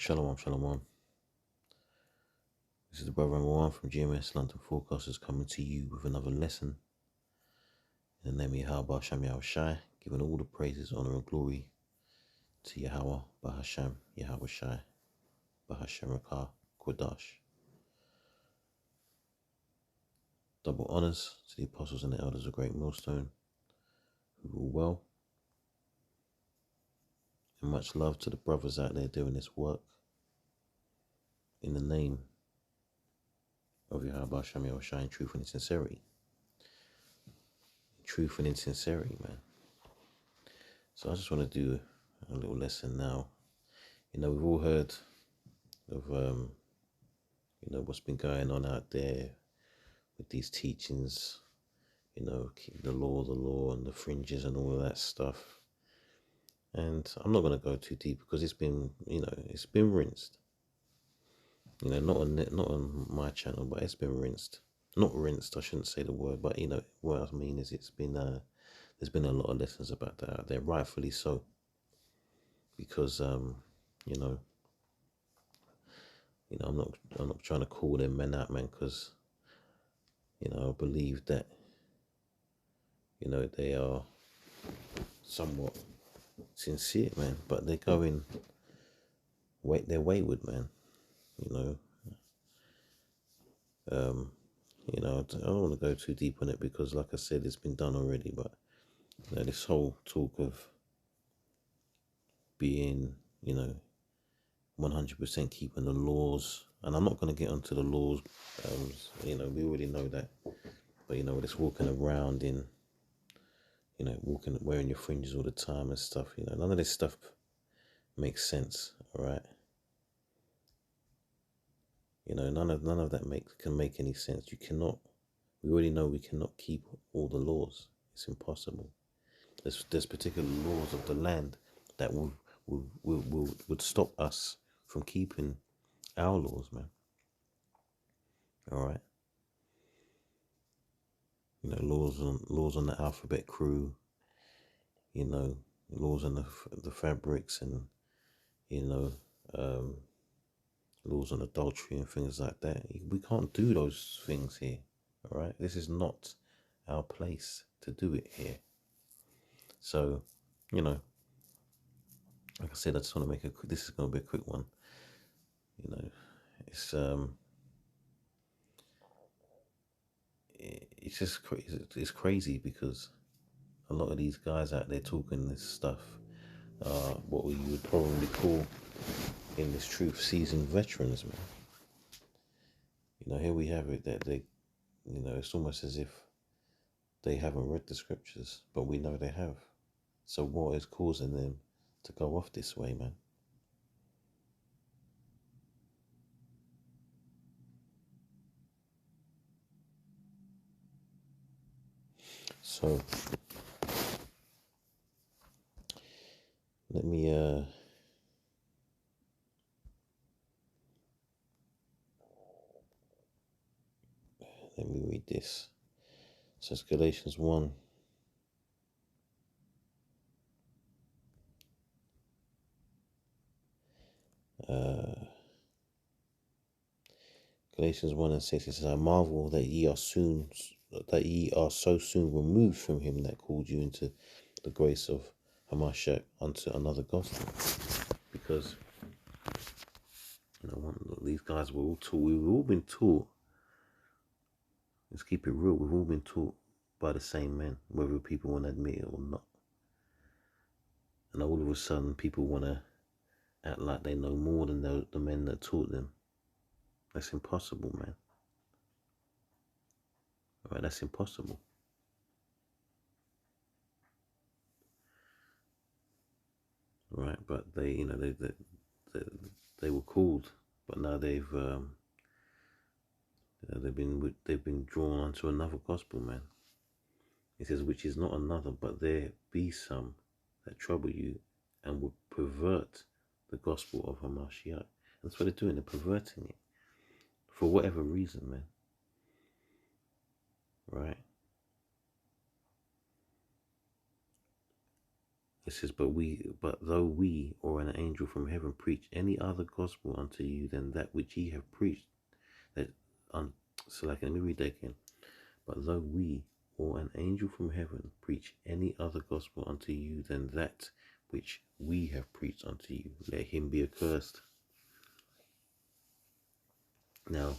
Shalom, shalom. This is the brother number one from GMS London Forecasters coming to you with another lesson. In the name of Yahweh, Hashem, Yahweh Shai, giving all the praises, honor, and glory to Yahweh, Bahasham, Yahweh Shai, Bahashem Rakah, Kodash. Double honors to the apostles and the elders of Great Millstone who rule well. And much love to the brothers out there doing this work in the name of Yahweh, Hashem, Yahweh Shai, in truth and in sincerity. Truth and in sincerity, man. So I just want to do a little lesson now. You know, we've all heard of, what's been going on out there with these teachings, keep the law and the fringes and all of that stuff. And I'm not going to go too deep because it's been rinsed. Not on my channel, but it's been rinsed. Not rinsed, I shouldn't say the word, but what I mean is it's been there's been a lot of lessons about that out there, rightfully so. Because I'm not trying to call them men out, man, because I believe that they are somewhat sincere, man, but they're they're wayward, man. I don't want to go too deep on it because, like I said, it's been done already. But this whole talk of being, 100% keeping the laws, and I'm not going to get onto the laws. We already know that. But it's walking around in, wearing your fringes all the time and stuff. None of this stuff makes sense. All right. None of that can make any sense. We already know we cannot keep all the laws. It's impossible. There's particular laws of the land that would stop us from keeping our laws, man. All right. Laws on the alphabet crew. Laws on the fabrics and laws on adultery and things like that. We can't do those things here. All right. This is not our place to do it here. So, like I said, I just want to this is going to be a quick one. It's just crazy. It's crazy because a lot of these guys out there talking this stuff are what we would probably call in this truth seasoned veterans, man. Here we have it that they, it's almost as if they haven't read the scriptures, but we know they have. So what is causing them to go off this way, man? So let me read this. So it's Galatians 1. Galatians 1 and 6, it says, I marvel that ye are so soon removed from him that called you into the grace of Hamashiach unto another gospel. Because these guys were all taught, we've all been taught, let's keep it real, we've all been taught by the same men, whether people want to admit it or not. And all of a sudden people want to act like they know more than the men that taught them. That's impossible, man. All right, that's impossible. Right, but they were called, but now they've been drawn onto another gospel, man. It says, which is not another, but there be some that trouble you and will pervert the gospel of Hamashiach. That's what they're doing. They're perverting it for whatever reason, man. Right? it says, but though we or an angel from heaven preach any other gospel unto you than that which ye have preached, that so like, let me read that again. But though we or an angel from heaven preach any other gospel unto you than that which we have preached unto you, let him be accursed. Now,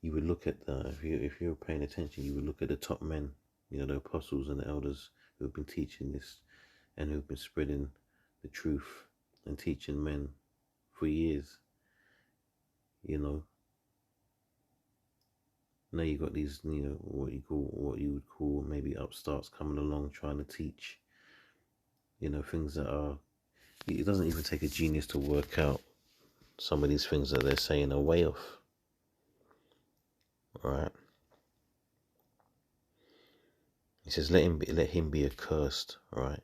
you would look at the, if you're paying attention, you would look at the top men, the apostles and the elders who have been teaching this and who have been spreading the truth and teaching men for years. Now you got these, what you would call maybe upstarts coming along trying to teach, things that are, it doesn't even take a genius to work out some of these things that they're saying are way off. All right. He says, let him be accursed. All right.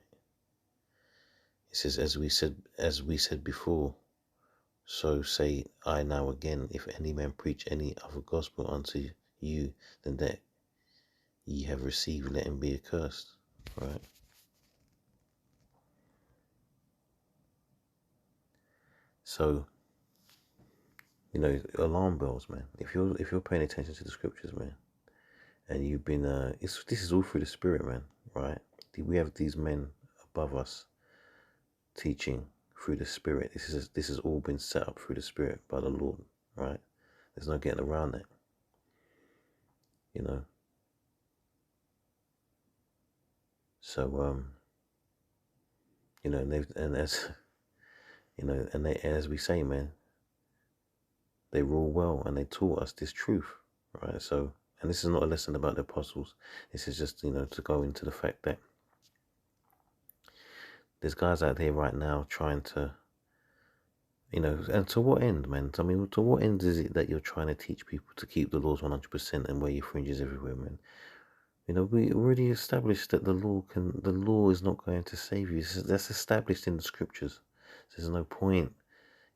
He says, as we said before, so say I now again, if any man preach any other gospel unto you than that ye have received, let him be accursed. Right. So, alarm bells, man. If you're paying attention to the scriptures, man, and you've been this is all through the Spirit, man, right? We have these men above us teaching through the Spirit. This has all been set up through the Spirit by the Lord, right? There's no getting around that. So as we say, man, they rule well and they taught us this truth, right? So, and this is not a lesson about the apostles. This is just, to go into the fact that there's guys out there right now trying to, and to what end, man? I mean, to what end is it that you're trying to teach people to keep the laws 100% and wear your fringes everywhere, man? We already established that the law is not going to save you. That's established in the scriptures. So there's no point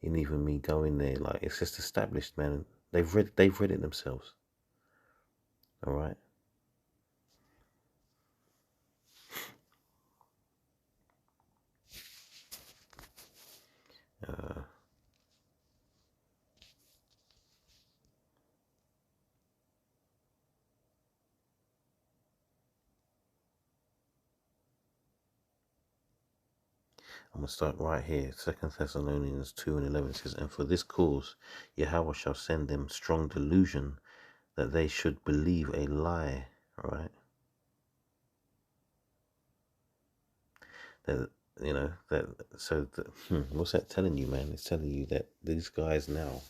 in even me going there. Like, it's just established, man. They've read it themselves. All right. I'm going to start right here. 2 Thessalonians 2:11 says, and for this cause Yahweh shall send them strong delusion that they should believe a lie. All right. What's that telling you, man? It's telling you that these guys now,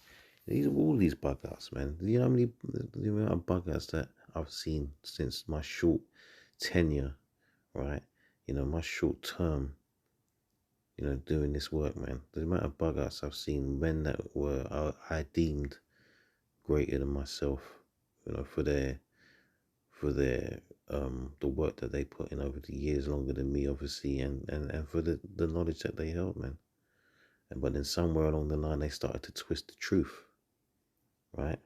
all these bug-outs, man. You know how many the amount of bug-outs that I've seen since my short tenure, right? My short term, doing this work, man. The amount of bug-outs I've seen, men that I deemed greater than myself, for their the work that they put in over the years, longer than me, obviously, and for the knowledge that they held, man. But then somewhere along the line, they started to twist the truth, right?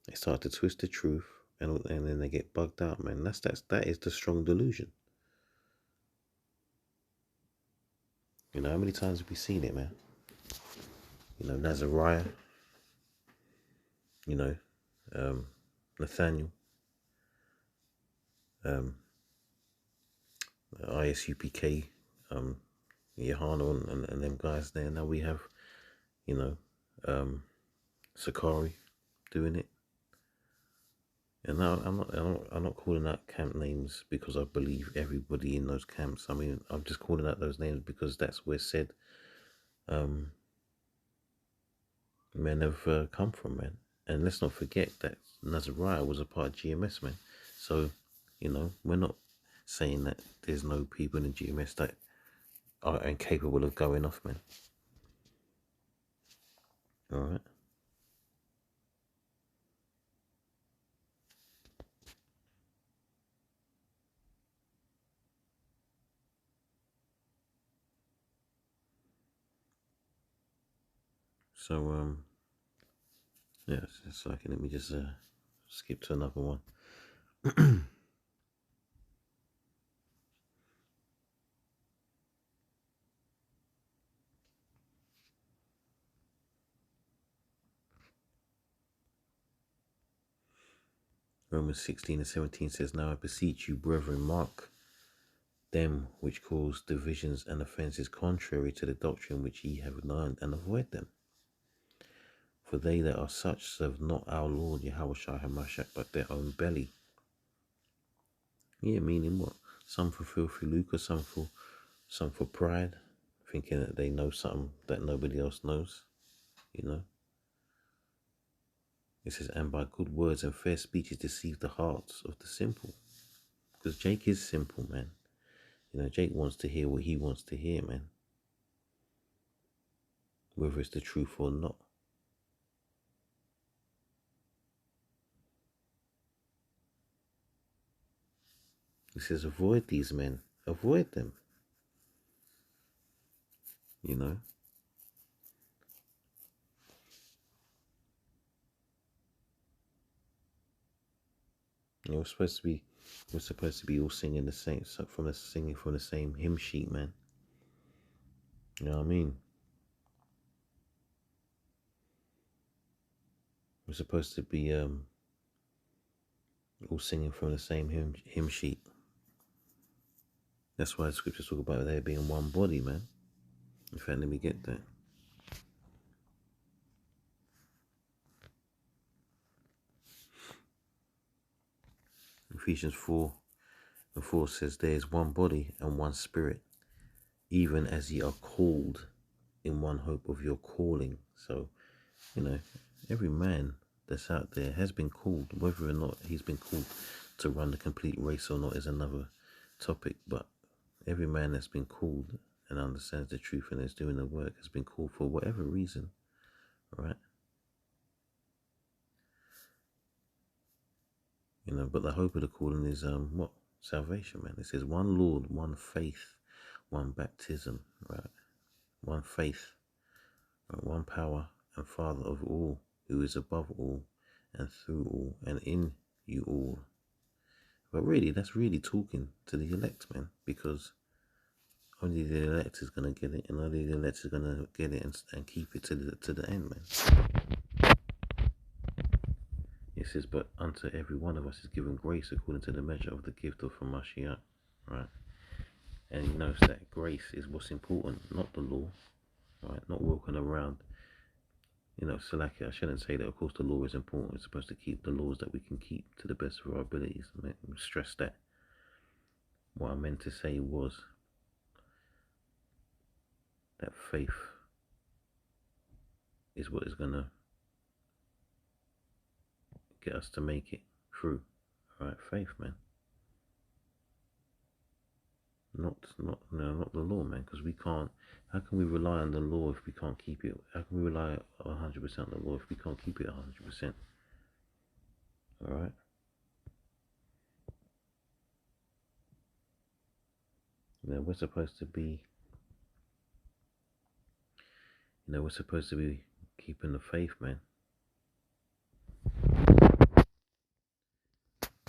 They start to twist the truth, and then they get bugged out, man. That is the strong delusion. How many times have we seen it, man? Nazariah, Nathaniel, ISUPK, Johanna, and them guys there. Now we have, Sakari doing it. And now I'm not calling out camp names because I believe everybody in those camps. I mean, I'm just calling out those names because that's where said men have come from, man. And let's not forget that Nazariah was a part of GMS, man. So, we're not saying that there's no people in GMS that are incapable of going off, man. All right. So, yeah, it's like, let me just skip to another one. Romans 16 and 17 says, now I beseech you, brethren, mark them which cause divisions and offences contrary to the doctrine which ye have learned, and avoid them. For they that are such serve not our Lord Yahushua HaMashiach, but their own belly. Yeah, meaning what? Some for filthy lucre, some for pride, thinking that they know something that nobody else knows, you know. It says, and by good words and fair speeches deceive the hearts of the simple. Because Jake is simple, man. You know, Jake wants to hear what he wants to hear, man. Whether it's the truth or not. He says, avoid these men. Avoid them. You know. You know, we're supposed to be all singing the same, singing from the same hymn sheet, man. You know what I mean? We're supposed to be all singing from the same hymn sheet. That's why the scriptures talk about there being one body, man. In fact, let me get that. Ephesians 4:4 says, there is one body and one spirit, even as ye are called in one hope of your calling. So, you know, every man that's out there has been called. Whether or not he's been called to run the complete race or not is another topic. But every man that's been called and understands the truth and is doing the work has been called for whatever reason, right? You know, but the hope of the calling is what? Salvation, man. It says one Lord, one faith, one baptism, right? One faith, right? One power and Father of all, who is above all and through all and in you all. But really, that's really talking to the elect, man, because only the elect is going to get it, and only the elect is going to get it and keep it to the end, man. It says, but unto every one of us is given grace according to the measure of the gift of Mashiach, right? And he knows that grace is what's important, not the law, right? Not walking around, you know, so like I shouldn't say that, of course, the law is important. We're supposed to keep the laws that we can keep to the best of our abilities. I stress that. What I meant to say was that faith is what is going to get us to make it through, right? Faith, man. Not the law, man, because we can't. How can we rely on the law if we can't keep it? How can we rely 100% on the law if we can't keep it 100%? All right. You know, we're supposed to be. You know, we're supposed to be keeping the faith, man.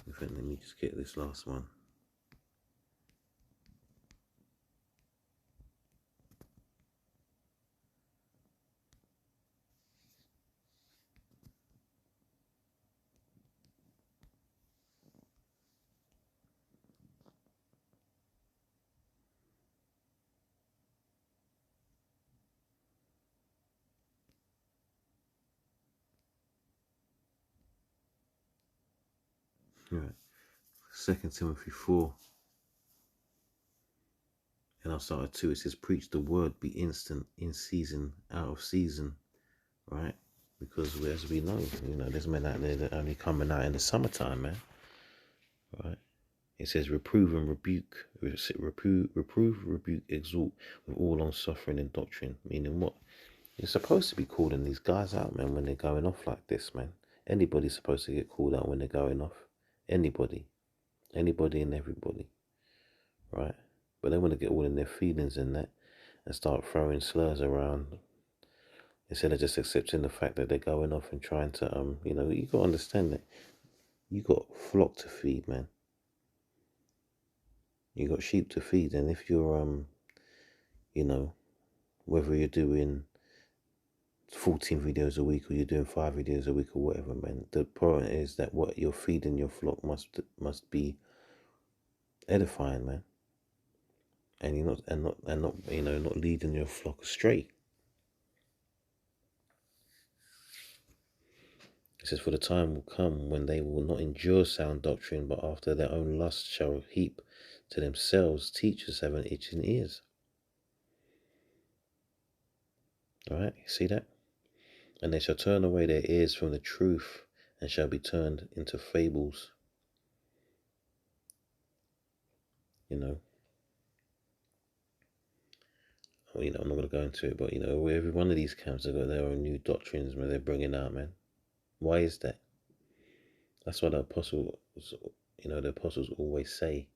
In fact, let me just get this last one. Right. 2 Timothy 4. And I'll start at 2. It says, preach the word, be instant, in season, out of season. Right? Because as we know, you know, there's men out there that are only coming out in the summertime, man. Right? It says, reprove and rebuke. Reprove, rebuke, exhort with all long suffering and doctrine. Meaning what? You're supposed to be calling these guys out, man, when they're going off like this, man. Anybody's supposed to get called out when they're going off. Anybody. Anybody and everybody. Right? But they want to get all in their feelings and that and start throwing slurs around instead of just accepting the fact that they're going off and trying to, you know, you got to understand that you got flock to feed, man. You got sheep to feed, and if you're, you know, whether you're doing 14 videos a week, or you're doing 5 videos a week, or whatever, man. The point is that what you're feeding your flock must be edifying, man. And you're not not leading your flock astray. It says, for the time will come when they will not endure sound doctrine, but after their own lust shall heap to themselves teachers having itching ears. Alright, you see that? And they shall turn away their ears from the truth, and shall be turned into fables. I'm not going to go into it, but every one of these camps have got their own new doctrines, man, they're bringing out, man. Why is that? That's why the apostles always say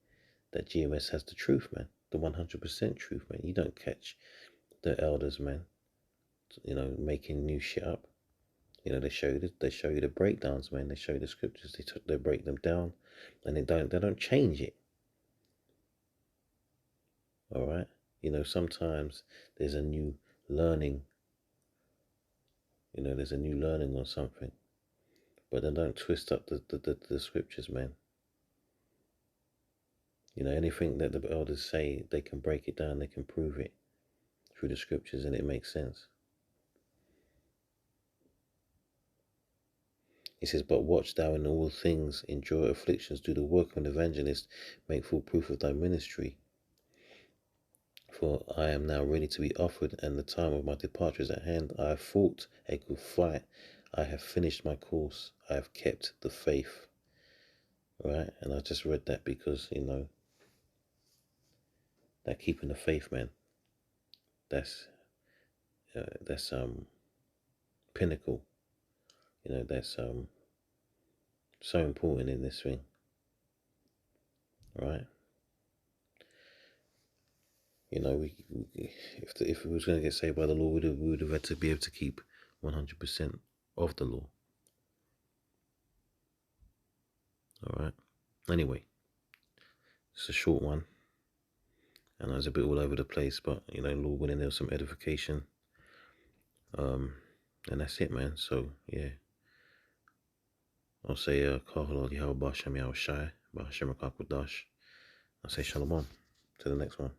that GMS has the truth, man. The 100% truth, man. You don't catch the elders, man, making new shit up. They show you the breakdowns, man. They show you the scriptures. They break them down, and they don't change it. All right. Sometimes there's a new learning. There's a new learning on something, but they don't twist up the scriptures, man. Anything that the elders say, they can break it down. They can prove it through the scriptures, and it makes sense. He says, but watch thou in all things, endure afflictions, do the work of an evangelist, make full proof of thy ministry. For I am now ready to be offered, and the time of my departure is at hand. I have fought a good fight. I have finished my course. I have kept the faith. Right? And I just read that because, that keeping the faith, man, that's pinnacle. That's so important in this thing. Right? If we was going to get saved by the law, we would have had to be able to keep 100% of the law. All right. Anyway, it's a short one, and I was a bit all over the place, but Lord willing, there was some edification. And that's it, man. So yeah, I'll say Kahal Yahweh Bashem Yahweh Shai Bashem Akakudash. I'll say Shalom to the next one.